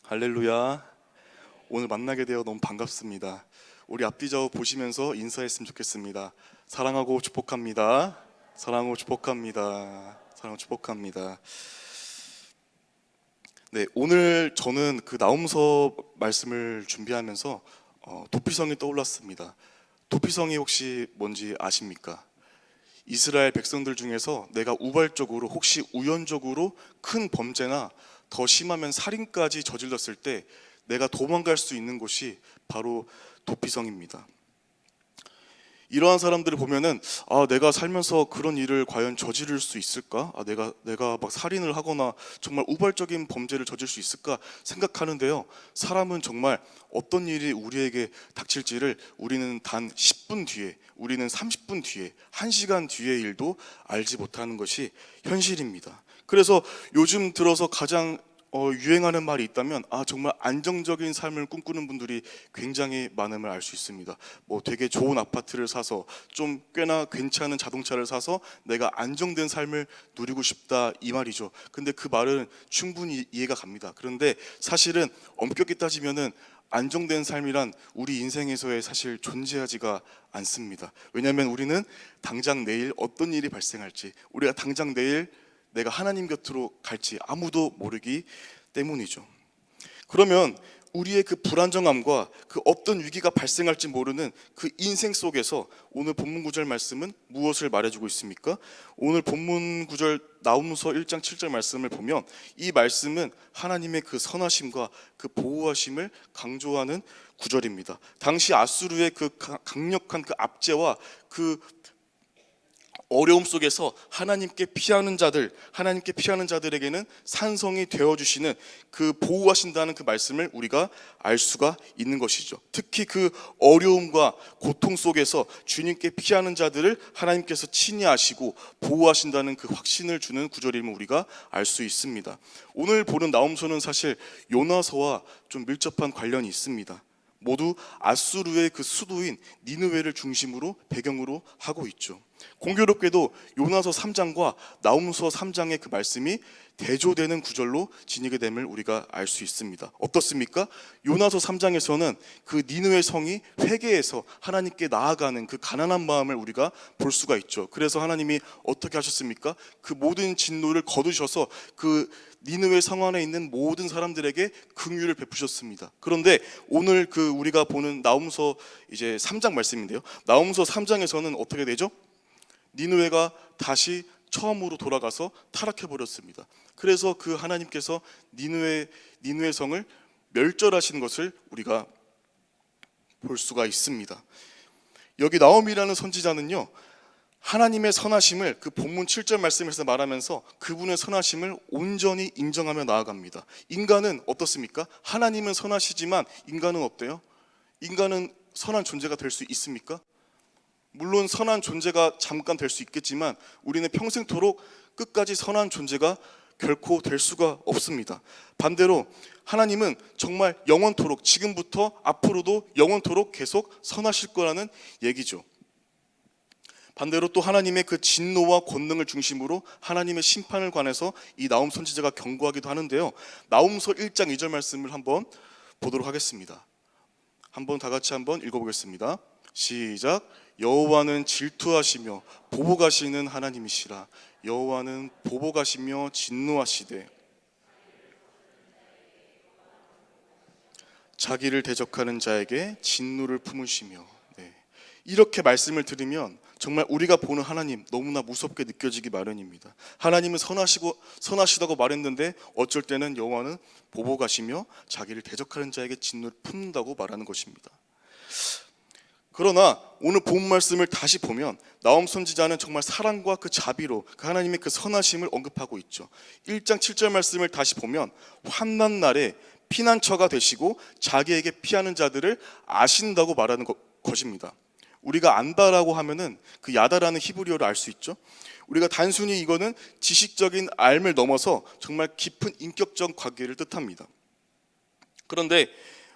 할렐루야. 오늘 만나게 되어 너무 반갑습니다. 우리 앞뒤 좌우 보시면서 인사했으면 좋겠습니다. 사랑하고 축복합니다. 사랑하고 축복합니다. 사랑하고 축복합니다. 네, 오늘 저는 그 나홈서 말씀을 준비하면서 도피성이 떠올랐습니다. 도피성이 혹시 뭔지 아십니까? 이스라엘 백성들 중에서 내가 우발적으로 혹시 우연적으로 큰 범죄나 더 심하면 살인까지 저질렀을 때 내가 도망갈 수 있는 곳이 바로 도피성입니다. 이러한 사람들을 보면은 내가 살면서 그런 일을 과연 저지를 수 있을까? 내가 막 살인을 하거나 정말 우발적인 범죄를 저질 수 있을까 생각하는데요. 사람은 정말 어떤 일이 우리에게 닥칠지를 우리는 단 10분 뒤에, 우리는 30분 뒤에, 1시간 뒤의 일도 알지 못하는 것이 현실입니다. 그래서 요즘 들어서 가장 유행하는 말이 있다면 정말 안정적인 삶을 꿈꾸는 분들이 굉장히 많음을 알 수 있습니다. 뭐 되게 좋은 아파트를 사서 좀 꽤나 괜찮은 자동차를 사서 내가 안정된 삶을 누리고 싶다, 이 말이죠. 근데 그 말은 충분히 이해가 갑니다. 그런데 사실은 엄격히 따지면은 안정된 삶이란 우리 인생에서의 사실 존재하지가 않습니다. 왜냐하면 우리는 당장 내일 어떤 일이 발생할지, 우리가 당장 내일 내가 하나님 곁으로 갈지 아무도 모르기 때문이죠. 그러면 우리의 그 불안정함과 그 어떤 위기가 발생할지 모르는 그 인생 속에서 오늘 본문 구절 말씀은 무엇을 말해주고 있습니까? 오늘 본문 구절 나홈서 1장 7절 말씀을 보면 이 말씀은 하나님의 그 선하심과 그 보호하심을 강조하는 구절입니다. 당시 아수르의 그 강력한 그 압제와 그 어려움 속에서 하나님께 피하는 자들에게는 산성이 되어주시는 그 보호하신다는 그 말씀을 우리가 알 수가 있는 것이죠. 특히 그 어려움과 고통 속에서 주님께 피하는 자들을 하나님께서 친히 아시고 보호하신다는 그 확신을 주는 구절임을 우리가 알 수 있습니다. 오늘 보는 나홈서는 사실 요나서와 좀 밀접한 관련이 있습니다. 모두 아수르의 그 수도인 니느웨를 중심으로 배경으로 하고 있죠. 공교롭게도 요나서 3장과 나홈서 3장의 그 말씀이 대조되는 구절로 지니게 됨을 우리가 알 수 있습니다. 어떻습니까? 요나서 3장에서는 그 니느웨 성이 회개해서 하나님께 나아가는 그 가난한 마음을 우리가 볼 수가 있죠. 그래서 하나님이 어떻게 하셨습니까? 그 모든 진노를 거두셔서 그 니느웨 성 안에 있는 모든 사람들에게 긍휼을 베푸셨습니다. 그런데 오늘 그 우리가 보는 나홈서 이제 3장 말씀인데요. 나홈서 3장에서는 어떻게 되죠? 니느웨가 다시 처음으로 돌아가서 타락해 버렸습니다. 그래서 그 하나님께서 니느웨 성을 멸절하신 것을 우리가 볼 수가 있습니다. 여기 나홈이라는 선지자는요, 하나님의 선하심을 그 본문 7절 말씀에서 말하면서 그분의 선하심을 온전히 인정하며 나아갑니다. 인간은 어떻습니까? 하나님은 선하시지만 인간은 어때요? 인간은 선한 존재가 될 수 있습니까? 물론 선한 존재가 잠깐 될 수 있겠지만 우리는 평생토록 끝까지 선한 존재가 결코 될 수가 없습니다. 반대로 하나님은 정말 영원토록, 지금부터 앞으로도 영원토록 계속 선하실 거라는 얘기죠. 반대로 또 하나님의 그 진노와 권능을 중심으로 하나님의 심판을 관해서 이 나홈 선지자가 경고하기도 하는데요. 나홈서 1장 2절 말씀을 한번 보도록 하겠습니다. 한번 다 같이 한번 읽어보겠습니다. 시작. 여호와는 질투하시며 보복하시는 하나님이시라. 여호와는 보복하시며 진노하시되 자기를 대적하는 자에게 진노를 품으시며. 이렇게 말씀을 들으면 정말 우리가 보는 하나님 너무나 무섭게 느껴지기 마련입니다. 하나님은 선하시다고 말했는데 어쩔 때는 여호와는 보복하시며 자기를 대적하는 자에게 진노를 품는다고 말하는 것입니다. 그러나 오늘 본 말씀을 다시 보면 나홈 선지자는 정말 사랑과 그 자비로 그 하나님의 그 선하심을 언급하고 있죠. 1장 7절 말씀을 다시 보면 환난 날에 피난처가 되시고 자기에게 피하는 자들을 아신다고 말하는 것입니다. 우리가 안다라고 하면은 그 야다라는 히브리어를 알 수 있죠. 우리가 단순히 이거는 지식적인 알을 넘어서 정말 깊은 인격적 관계를 뜻합니다. 그런데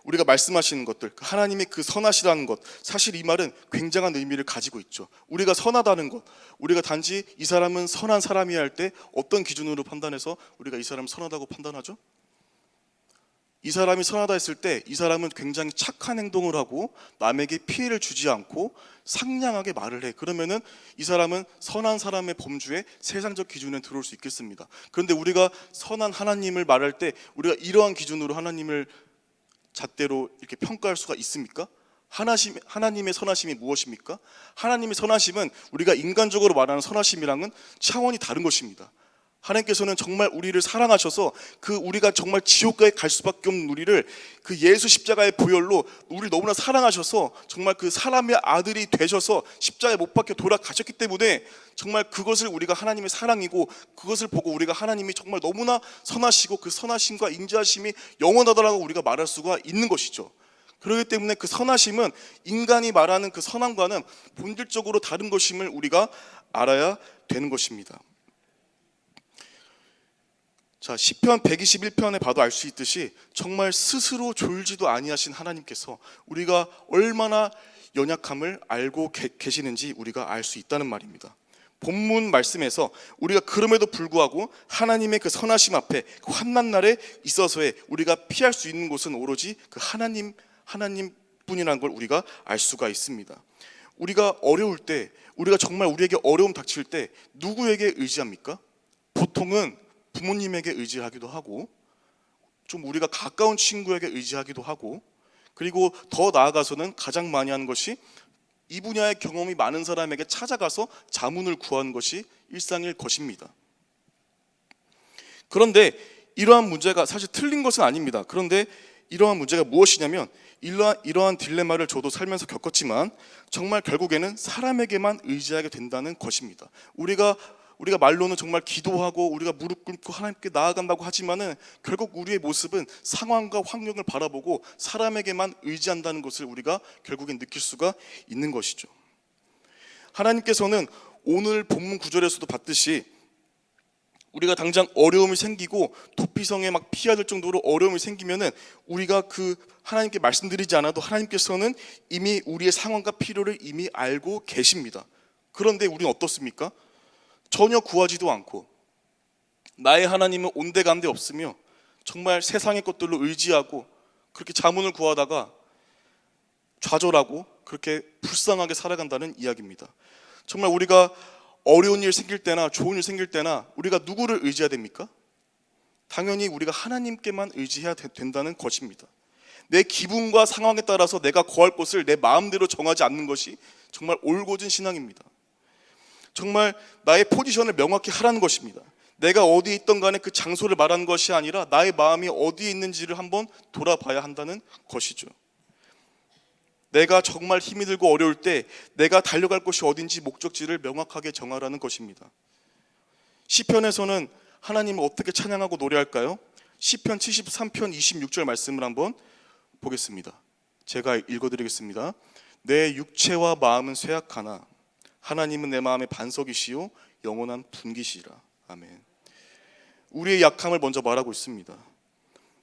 우리가 말씀하시는 것들, 하나님의 그 선하시다는 것, 사실 이 말은 굉장한 의미를 가지고 있죠. 우리가 선하다는 것, 우리가 단지 이 사람은 선한 사람이야 할 때 어떤 기준으로 판단해서 우리가 이 사람을 선하다고 판단하죠? 이 사람이 선하다 했을 때 이 사람은 굉장히 착한 행동을 하고 남에게 피해를 주지 않고 상냥하게 말을 해. 그러면은 이 사람은 선한 사람의 범주에 세상적 기준에 들어올 수 있겠습니다. 그런데 우리가 선한 하나님을 말할 때 우리가 이러한 기준으로 하나님을 잣대로 이렇게 평가할 수가 있습니까? 하나님의 선하심이 무엇입니까? 하나님의 선하심은 우리가 인간적으로 말하는 선하심이랑은 차원이 다른 것입니다. 하나님께서는 정말 우리를 사랑하셔서 그 우리가 정말 지옥가에 갈 수밖에 없는 우리를 그 예수 십자가의 보혈로 우리를 너무나 사랑하셔서 정말 그 사람의 아들이 되셔서 십자가에 못 박혀 돌아가셨기 때문에 정말 그것을 우리가 하나님의 사랑이고 그것을 보고 우리가 하나님이 정말 너무나 선하시고 그 선하심과 인자하심이 영원하다라고 우리가 말할 수가 있는 것이죠. 그렇기 때문에 그 선하심은 인간이 말하는 그 선함과는 본질적으로 다른 것임을 우리가 알아야 되는 것입니다. 자, 시편 121편에 봐도 알 수 있듯이 정말 스스로 졸지도 아니하신 하나님께서 우리가 얼마나 연약함을 알고 계시는지 우리가 알 수 있다는 말입니다. 본문 말씀에서 우리가 그럼에도 불구하고 하나님의 그 선하심 앞에 그 환난 날에 있어서의 우리가 피할 수 있는 곳은 오로지 그 하나님뿐이라는 걸 우리가 알 수가 있습니다. 우리가 어려울 때, 우리가 정말 우리에게 어려움 닥칠 때 누구에게 의지합니까? 보통은 부모님에게 의지하기도 하고 좀 우리가 가까운 친구에게 의지하기도 하고 그리고 더 나아가서는 가장 많이 하는 것이 이 분야의 경험이 많은 사람에게 찾아가서 자문을 구하는 것이 일상일 것입니다. 그런데 이러한 문제가 사실 틀린 것은 아닙니다. 그런데 이러한 문제가 무엇이냐면 이러한 딜레마를 저도 살면서 겪었지만 정말 결국에는 사람에게만 의지하게 된다는 것입니다. 우리가 말로는 정말 기도하고 우리가 무릎 꿇고 하나님께 나아간다고 하지만은 결국 우리의 모습은 상황과 환경을 바라보고 사람에게만 의지한다는 것을 우리가 결국엔 느낄 수가 있는 것이죠. 하나님께서는 오늘 본문 구절에서도 봤듯이 우리가 당장 어려움이 생기고 도피성에 막 피해야 될 정도로 어려움이 생기면은 우리가 그 하나님께 말씀드리지 않아도 하나님께서는 이미 우리의 상황과 필요를 이미 알고 계십니다. 그런데 우리는 어떻습니까? 전혀 구하지도 않고 나의 하나님은 온데간데 없으며 정말 세상의 것들로 의지하고 그렇게 자문을 구하다가 좌절하고 그렇게 불쌍하게 살아간다는 이야기입니다. 정말 우리가 어려운 일 생길 때나 좋은 일 생길 때나 우리가 누구를 의지해야 됩니까? 당연히 우리가 하나님께만 의지해야 된다는 것입니다. 내 기분과 상황에 따라서 내가 거할 곳을 내 마음대로 정하지 않는 것이 정말 올곧은 신앙입니다. 정말 나의 포지션을 명확히 하라는 것입니다. 내가 어디에 있던 간에 그 장소를 말하는 것이 아니라 나의 마음이 어디에 있는지를 한번 돌아봐야 한다는 것이죠. 내가 정말 힘이 들고 어려울 때 내가 달려갈 곳이 어딘지 목적지를 명확하게 정하라는 것입니다. 시편에서는 하나님을 어떻게 찬양하고 노래할까요? 시편 73편 26절 말씀을 한번 보겠습니다. 제가 읽어드리겠습니다. 내 육체와 마음은 쇠약하나 하나님은 내 마음의 반석이시요 영원한 분기시라. 아멘. 우리의 약함을 먼저 말하고 있습니다.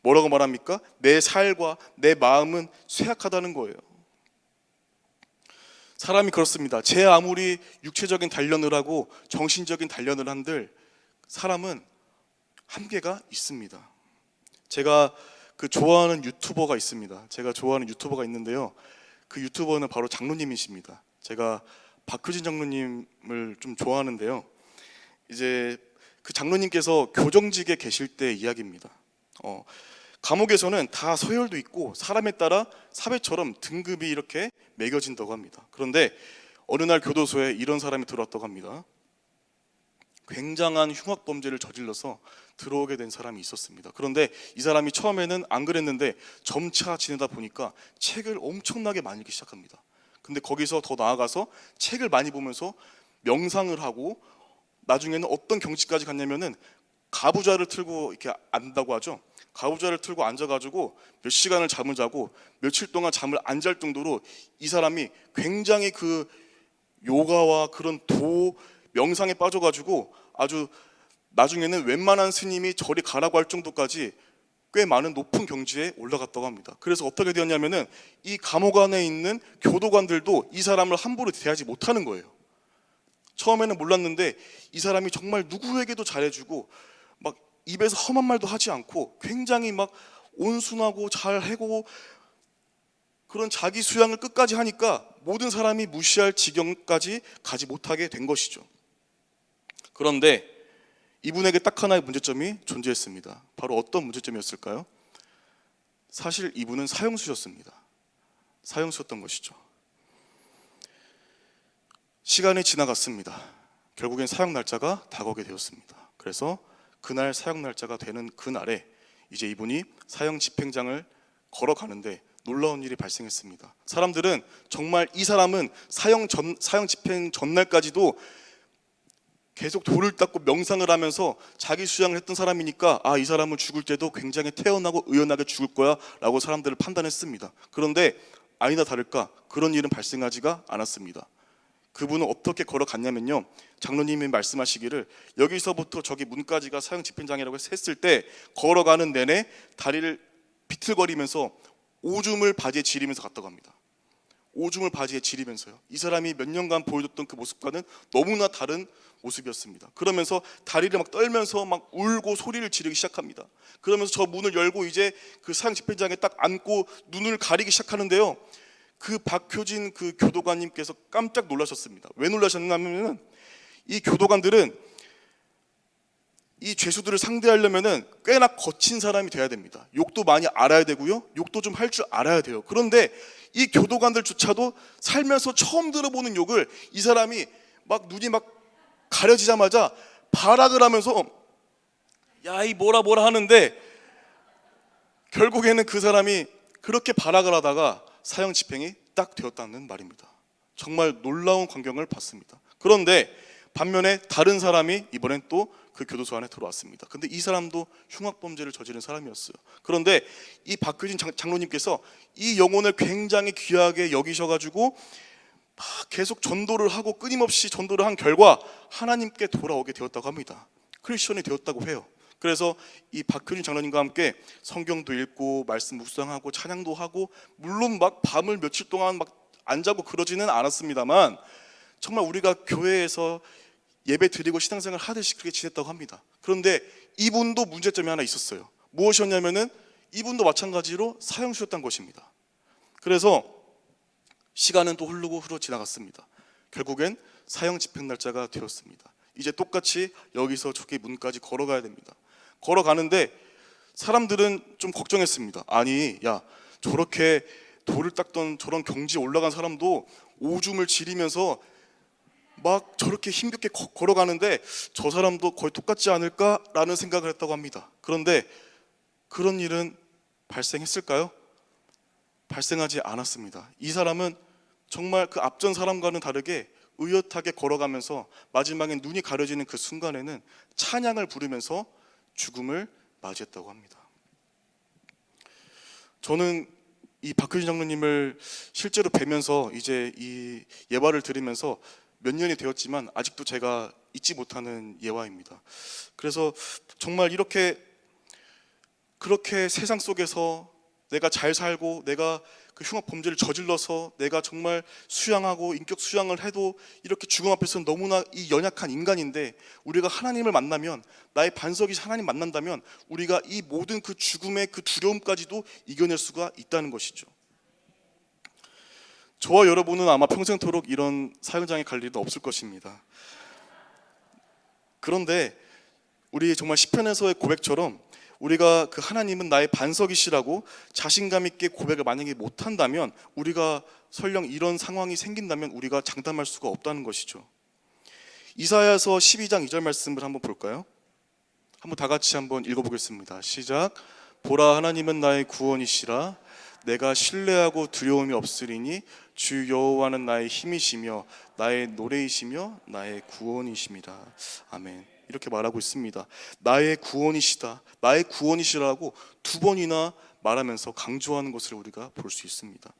뭐라고 말합니까? 내 살과 내 마음은 쇠약하다는 거예요. 사람이 그렇습니다. 제 아무리 육체적인 단련을 하고 정신적인 단련을 한들 사람은 한계가 있습니다. 제가 좋아하는 유튜버가 있습니다. 제가 좋아하는 유튜버가 있는데요. 그 유튜버는 바로 장로님이십니다. 제가 박효진 장로님을 좀 좋아하는데요. 이제 그 장로님께서 교정직에 계실 때 이야기입니다. 감옥에서는 다 서열도 있고 사람에 따라 사회처럼 등급이 이렇게 매겨진다고 합니다. 그런데 어느 날 교도소에 이런 사람이 들어왔다고 합니다. 굉장한 흉악 범죄를 저질러서 들어오게 된 사람이 있었습니다. 그런데 이 사람이 처음에는 안 그랬는데 점차 지내다 보니까 책을 엄청나게 많이 읽기 시작합니다. 근데 거기서 더 나아가서 책을 많이 보면서 명상을 하고 나중에는 어떤 경지까지 갔냐면은 가부좌를 틀고 이렇게 앉다고 하죠. 가부좌를 틀고 앉아가지고 몇 시간을 잠을 자고 며칠 동안 잠을 안 잘 정도로 이 사람이 굉장히 그 요가와 그런 명상에 빠져가지고 아주 나중에는 웬만한 스님이 저리 가라고 할 정도까지 꽤 많은 높은 경지에 올라갔다고 합니다. 그래서 어떻게 되었냐면은 이 감옥 안에 있는 교도관들도 이 사람을 함부로 대하지 못하는 거예요. 처음에는 몰랐는데 이 사람이 정말 누구에게도 잘해주고 막 입에서 험한 말도 하지 않고 굉장히 막 온순하고 잘하고 그런 자기 수양을 끝까지 하니까 모든 사람이 무시할 지경까지 가지 못하게 된 것이죠. 그런데 이분에게 딱 하나의 문제점이 존재했습니다. 바로 어떤 문제점이었을까요? 사실 이분은 사형수였습니다. 사형수였던 것이죠. 시간이 지나갔습니다. 결국엔 사형 날짜가 다가오게 되었습니다. 그래서 그날 사형 날짜가 되는 그날에 이제 이분이 사형 집행장을 걸어가는데 놀라운 일이 발생했습니다. 사람들은 정말 이 사람은 사형 집행 전날까지도 계속 돌을 닦고 명상을 하면서 자기 수양을 했던 사람이니까 이 사람은 죽을 때도 굉장히 태연하고 의연하게 죽을 거야 라고 사람들을 판단했습니다. 그런데 아니나 다를까 그런 일은 발생하지가 않았습니다. 그분은 어떻게 걸어갔냐면요, 장로님이 말씀하시기를 여기서부터 저기 문까지가 사형 집행장이라고 했을 때 걸어가는 내내 다리를 비틀거리면서 오줌을 바지에 지리면서 갔다고 합니다. 오줌을 바지에 지리면서요. 이 사람이 몇 년간 보여줬던 그 모습과는 너무나 다른 모습이었습니다. 그러면서 다리를 막 떨면서 막 울고 소리를 지르기 시작합니다. 그러면서 저 문을 열고 이제 그 사형 집행장에 딱 앉고 눈을 가리기 시작하는데요, 그 박효진 그 교도관님께서 깜짝 놀라셨습니다. 왜 놀라셨냐면은 이 교도관들은 이 죄수들을 상대하려면은 꽤나 거친 사람이 돼야 됩니다. 욕도 많이 알아야 되고요, 욕도 좀 할 줄 알아야 돼요. 그런데 이 교도관들조차도 살면서 처음 들어보는 욕을 이 사람이 막 눈이 막 가려지자마자 발악을 하면서 야 이 뭐라 하는데, 결국에는 그 사람이 그렇게 발악을 하다가 사형 집행이 딱 되었다는 말입니다. 정말 놀라운 광경을 봤습니다. 그런데 반면에 다른 사람이 이번엔 또 그 교도소 안에 들어왔습니다. 근데 이 사람도 흉악범죄를 저지른 사람이었어요. 그런데 이 박효진 장로님께서 이 영혼을 굉장히 귀하게 여기셔가지고 막 계속 전도를 하고 끊임없이 전도를 한 결과 하나님께 돌아오게 되었다고 합니다. 크리스천이 되었다고 해요. 그래서 이 박효진 장로님과 함께 성경도 읽고 말씀 묵상하고 찬양도 하고, 물론 막 밤을 며칠 동안 막 안 자고 그러지는 않았습니다만 정말 우리가 교회에서 예배 드리고 신앙생활 하듯이 그렇게 지냈다고 합니다. 그런데 이분도 문제점이 하나 있었어요. 무엇이었냐면은 이분도 마찬가지로 사형수였던 것입니다. 그래서 시간은 또 흘러 지나갔습니다. 결국엔 사형 집행 날짜가 되었습니다. 이제 똑같이 여기서 저기 문까지 걸어가야 됩니다. 걸어가는데 사람들은 좀 걱정했습니다. 아니 야, 저렇게 돌을 닦던 저런 경지에 올라간 사람도 오줌을 지리면서 막 저렇게 힘겹게 걸어가는데 저 사람도 거의 똑같지 않을까라는 생각을 했다고 합니다. 그런데 그런 일은 발생했을까요? 발생하지 않았습니다. 이 사람은 정말 그 앞전 사람과는 다르게 의젓하게 걸어가면서 마지막에 눈이 가려지는 그 순간에는 찬양을 부르면서 죽음을 맞이했다고 합니다. 저는 이 박효진 장로님을 실제로 뵈면서 이제 이 예화를 들으면서 몇 년이 되었지만 아직도 제가 잊지 못하는 예화입니다. 그래서 정말 그렇게 세상 속에서 내가 잘 살고 내가 그 흉악 범죄를 저질러서 내가 정말 수양하고 인격 수양을 해도 이렇게 죽음 앞에서는 너무나 이 연약한 인간인데, 우리가 하나님을 만나면, 나의 반석이 하나님 만난다면 우리가 이 모든 그 죽음의 그 두려움까지도 이겨낼 수가 있다는 것이죠. 저와 여러분은 아마 평생토록 이런 사형장에 갈 일은 없을 것입니다. 그런데 우리 정말 시편에서의 고백처럼 우리가 그 하나님은 나의 반석이시라고 자신감 있게 고백을 만약에 못한다면, 우리가 설령 이런 상황이 생긴다면 우리가 장담할 수가 없다는 것이죠. 이사야서 12장 2절 말씀을 한번 볼까요? 한번 다 같이 한번 읽어보겠습니다. 시작. 보라, 하나님은 나의 구원이시라. 내가 신뢰하고 두려움이 없으리니 주 여호와는 나의 힘이시며 나의 노래이시며 나의 구원이십니다. 아멘. 이렇게 말하고 있습니다. 나의 구원이시다, 나의 구원이시라고 두 번이나 말하면서 강조하는 것을 우리가 볼 수 있습니다.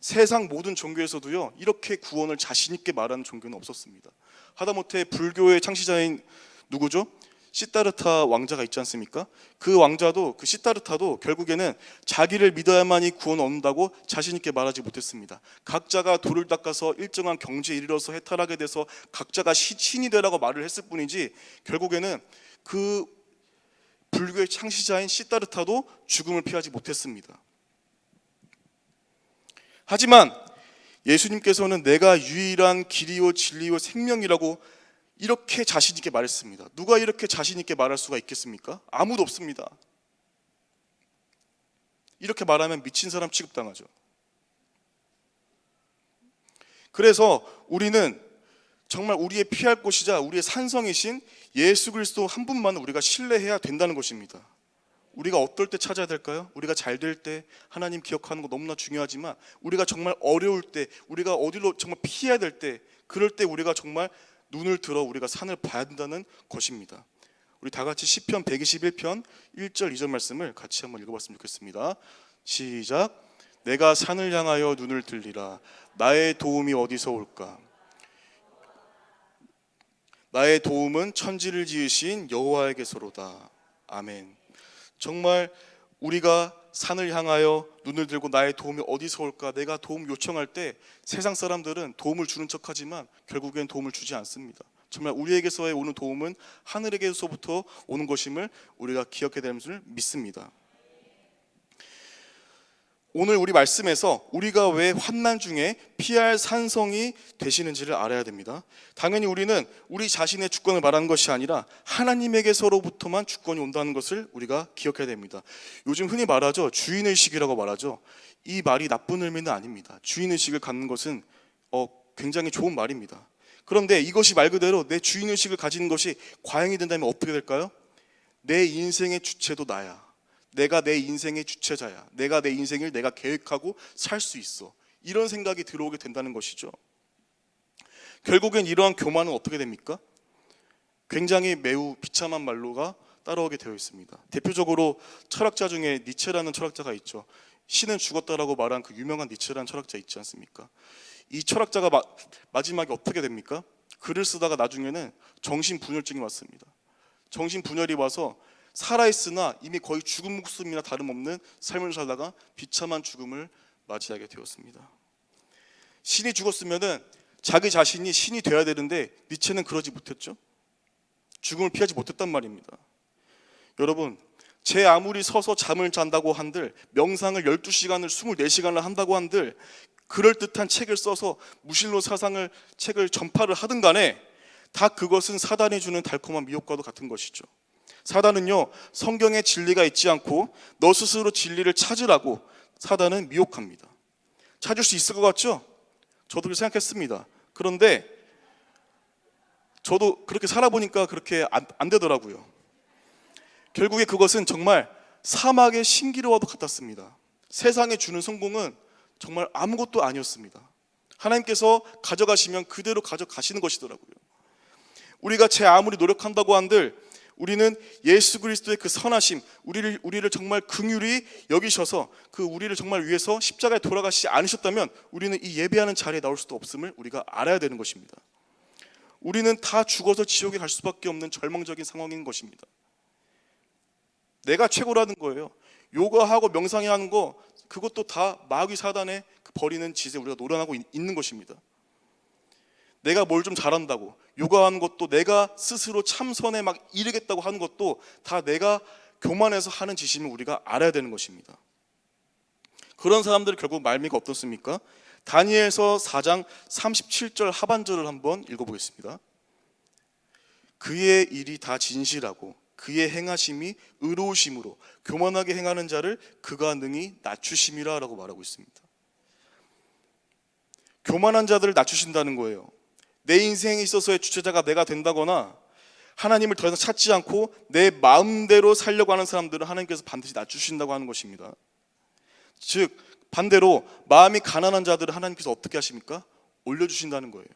세상 모든 종교에서도요, 이렇게 구원을 자신 있게 말하는 종교는 없었습니다. 하다못해 불교의 창시자인 누구죠? 시다르타 왕자가 있지 않습니까? 그 왕자도, 그 시다르타도 결국에는 자기를 믿어야만이 구원 얻는다고 자신 있게 말하지 못했습니다. 각자가 돌을 닦아서 일정한 경지에 이르러서 해탈하게 돼서 각자가 신이 되라고 말을 했을 뿐이지, 결국에는 그 불교의 창시자인 시다르타도 죽음을 피하지 못했습니다. 하지만 예수님께서는 내가 유일한 길이요 진리요 생명이라고 이렇게 자신 있게 말했습니다. 누가 이렇게 자신 있게 말할 수가 있겠습니까? 아무도 없습니다. 이렇게 말하면 미친 사람 취급당하죠. 그래서 우리는 정말 우리의 피할 곳이자 우리의 산성이신 예수 그리스도 한 분만 우리가 신뢰해야 된다는 것입니다. 우리가 어떨 때 찾아야 될까요? 우리가 잘 될 때 하나님 기억하는 거 너무나 중요하지만 우리가 정말 어려울 때, 우리가 어디로 정말 피해야 될 때, 그럴 때 우리가 정말 눈을 들어 우리가 산을 봐야 된다는 것입니다. 우리 다 같이 시편 121편 1절 2절 말씀을 같이 한번 읽어봤으면 좋겠습니다. 시작. 내가 산을 향하여 눈을 들리라. 나의 도움이 어디서 올까? 나의 도움은 천지를 지으신 여호와에게서로다. 아멘. 정말 우리가 산을 향하여 눈을 들고 나의 도움이 어디서 올까? 내가 도움 요청할 때 세상 사람들은 도움을 주는 척하지만 결국엔 도움을 주지 않습니다. 정말 우리에게서의 오는 도움은 하늘에게서부터 오는 것임을 우리가 기억해야 되는 줄 믿습니다. 오늘 우리 말씀에서 우리가 왜 환난 중에 피할 산성이 되시는지를 알아야 됩니다. 당연히 우리는 우리 자신의 주권을 말하는 것이 아니라 하나님에게서로부터만 주권이 온다는 것을 우리가 기억해야 됩니다. 요즘 흔히 말하죠. 주인의식이라고 말하죠. 이 말이 나쁜 의미는 아닙니다. 주인의식을 갖는 것은 굉장히 좋은 말입니다. 그런데 이것이 말 그대로 내 주인의식을 가지는 것이 과잉이 된다면 어떻게 될까요? 내 인생의 주체도 나야. 내가 내 인생의 주체자야. 내가 내 인생을 내가 계획하고 살 수 있어. 이런 생각이 들어오게 된다는 것이죠. 결국엔 이러한 교만은 어떻게 됩니까? 굉장히 매우 비참한 말로가 따라오게 되어 있습니다. 대표적으로 철학자 중에 니체라는 철학자가 있죠. 신은 죽었다라고 말한 그 유명한 니체라는 철학자 있지 않습니까? 이 철학자가 마지막에 어떻게 됩니까? 글을 쓰다가 나중에는 정신분열증이 왔습니다. 정신분열이 와서 살아있으나 이미 거의 죽은 목숨이나 다름없는 삶을 살다가 비참한 죽음을 맞이하게 되었습니다. 신이 죽었으면 자기 자신이 신이 되어야 되는데 니체는 그러지 못했죠. 죽음을 피하지 못했단 말입니다. 여러분, 제 아무리 서서 잠을 잔다고 한들, 명상을 12시간을 24시간을 한다고 한들, 그럴듯한 책을 써서 무신론 사상을 책을 전파를 하든 간에 다 그것은 사단이 주는 달콤한 미혹과도 같은 것이죠. 사단은요, 성경에 진리가 있지 않고 너 스스로 진리를 찾으라고 사단은 미혹합니다. 찾을 수 있을 것 같죠? 저도 그렇게 생각했습니다. 그런데 저도 그렇게 살아보니까 그렇게 안 되더라고요. 결국에 그것은 정말 사막의 신기루와도 같았습니다. 세상에 주는 성공은 정말 아무것도 아니었습니다. 하나님께서 가져가시면 그대로 가져가시는 것이더라고요. 우리가 제 아무리 노력한다고 한들 우리는 예수 그리스도의 그 선하심, 우리를 정말 긍휼히 여기셔서 그 우리를 정말 위해서 십자가에 돌아가시지 않으셨다면 우리는 이 예배하는 자리에 나올 수도 없음을 우리가 알아야 되는 것입니다. 우리는 다 죽어서 지옥에 갈 수밖에 없는 절망적인 상황인 것입니다. 내가 최고라는 거예요. 요가하고 명상하는 거 그것도 다 마귀 사단의 버리는 짓에 우리가 노련하고 있는 것입니다. 내가 뭘 좀 잘한다고 요가하는 것도 내가 스스로 참선에 막 이르겠다고 하는 것도 다 내가 교만해서 하는 짓임을 우리가 알아야 되는 것입니다. 그런 사람들이 결국 말미가 어떻습니까? 다니엘서 4장 37절 하반절을 한번 읽어보겠습니다. 그의 일이 다 진실하고 그의 행하심이 의로우심으로 교만하게 행하는 자를 그가 능히 낮추심이라 라고 말하고 있습니다. 교만한 자들을 낮추신다는 거예요. 내 인생에 있어서의 주체자가 내가 된다거나 하나님을 더 이상 찾지 않고 내 마음대로 살려고 하는 사람들은 하나님께서 반드시 낮추신다고 하는 것입니다. 즉 반대로 마음이 가난한 자들은 하나님께서 어떻게 하십니까? 올려주신다는 거예요.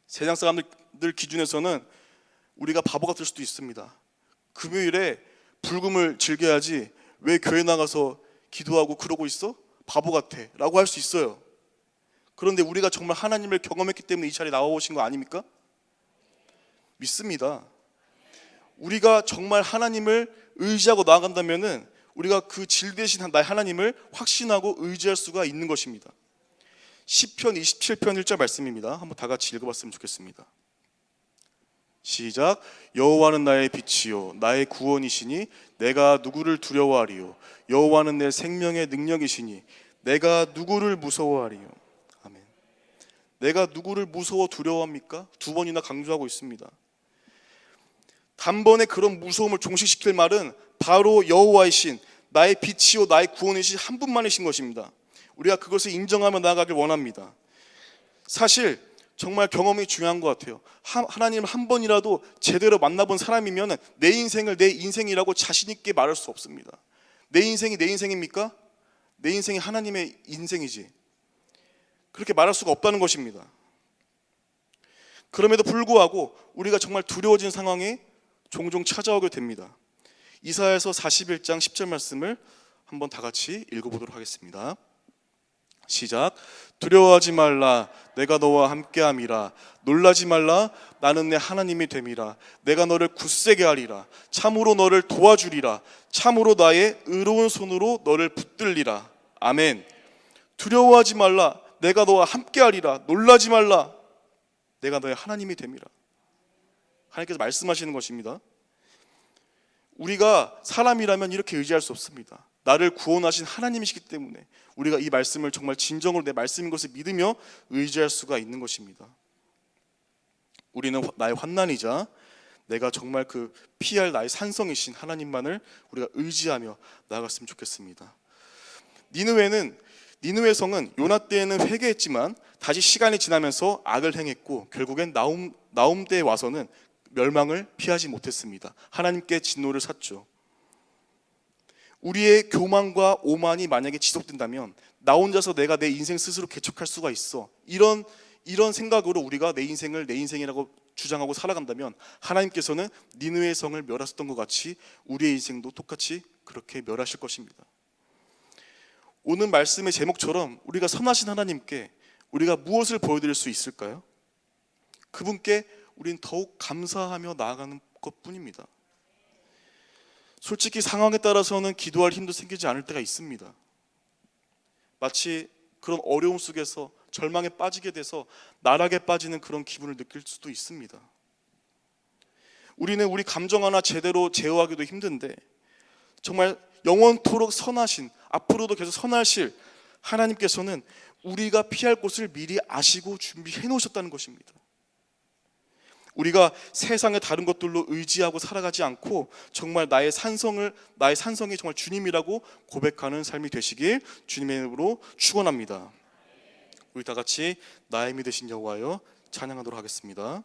세상 사람들 기준에서는 우리가 바보 같을 수도 있습니다. 금요일에 불금을 즐겨야지 왜 교회 나가서 기도하고 그러고 있어? 바보 같아 라고 할 수 있어요. 그런데 우리가 정말 하나님을 경험했기 때문에 이 자리에 나와 오신 거 아닙니까? 믿습니다. 우리가 정말 하나님을 의지하고 나아간다면은 우리가 그 질 대신 나의 하나님을 확신하고 의지할 수가 있는 것입니다. 시편 27편 1절 말씀입니다. 한번 다 같이 읽어봤으면 좋겠습니다. 시작. 여호와는 나의 빛이요 나의 구원이시니 내가 누구를 두려워하리요. 여호와는 내 생명의 능력이시니 내가 누구를 무서워하리요. 아멘. 내가 누구를 무서워 두려워합니까? 두 번이나 강조하고 있습니다. 단번에 그런 무서움을 종식시킬 말은 바로 여호와이신 나의 빛이요 나의 구원이신 한 분만이신 것입니다. 우리가 그것을 인정하며 나아가길 원합니다. 사실 정말 경험이 중요한 것 같아요. 하나님을 한 번이라도 제대로 만나본 사람이면 내 인생을 내 인생이라고 자신 있게 말할 수 없습니다. 내 인생이 내 인생입니까? 내 인생이 하나님의 인생이지. 그렇게 말할 수가 없다는 것입니다. 그럼에도 불구하고 우리가 정말 두려워진 상황이 종종 찾아오게 됩니다. 이사야서 41장 10절 말씀을 한번 다 같이 읽어보도록 하겠습니다. 시작. 두려워하지 말라 내가 너와 함께함이라. 놀라지 말라 나는 내 하나님이 됨이라. 내가 너를 굳세게 하리라. 참으로 너를 도와주리라. 참으로 나의 의로운 손으로 너를 붙들리라. 아멘. 두려워하지 말라 내가 너와 함께하리라. 놀라지 말라 내가 너의 하나님이 됨이라. 하나님께서 말씀하시는 것입니다. 우리가 사람이라면 이렇게 의지할 수 없습니다. 나를 구원하신 하나님이시기 때문에 우리가 이 말씀을 정말 진정으로 내 말씀인 것을 믿으며 의지할 수가 있는 것입니다. 우리는 나의 환난이자 내가 정말 그 피할 나의 산성이신 하나님만을 우리가 의지하며 나아갔으면 좋겠습니다. 니느웨 성은 요나 때에는 회개했지만 다시 시간이 지나면서 악을 행했고 결국엔 나움 때에 와서는 멸망을 피하지 못했습니다. 하나님께 진노를 샀죠. 우리의 교만과 오만이 만약에 지속된다면 나 혼자서 내가 내 인생 스스로 개척할 수가 있어. 이런 생각으로 우리가 내 인생을 내 인생이라고 주장하고 살아간다면 하나님께서는 니느웨 성을 멸하셨던 것 같이 우리의 인생도 똑같이 그렇게 멸하실 것입니다. 오늘 말씀의 제목처럼 우리가 선하신 하나님께 우리가 무엇을 보여드릴 수 있을까요? 그분께 우리는 더욱 감사하며 나아가는 것뿐입니다. 솔직히 상황에 따라서는 기도할 힘도 생기지 않을 때가 있습니다. 마치 그런 어려움 속에서 절망에 빠지게 돼서 나락에 빠지는 그런 기분을 느낄 수도 있습니다. 우리는 우리 감정 하나 제대로 제어하기도 힘든데 정말 영원토록 선하신, 앞으로도 계속 선하실 하나님께서는 우리가 피할 곳을 미리 아시고 준비해 놓으셨다는 것입니다. 우리가 세상의 다른 것들로 의지하고 살아가지 않고 정말 나의 산성이 정말 주님이라고 고백하는 삶이 되시길 주님의 이름으로 축원합니다. 우리 다 같이 나의 믿으신 여호와여 찬양하도록 하겠습니다.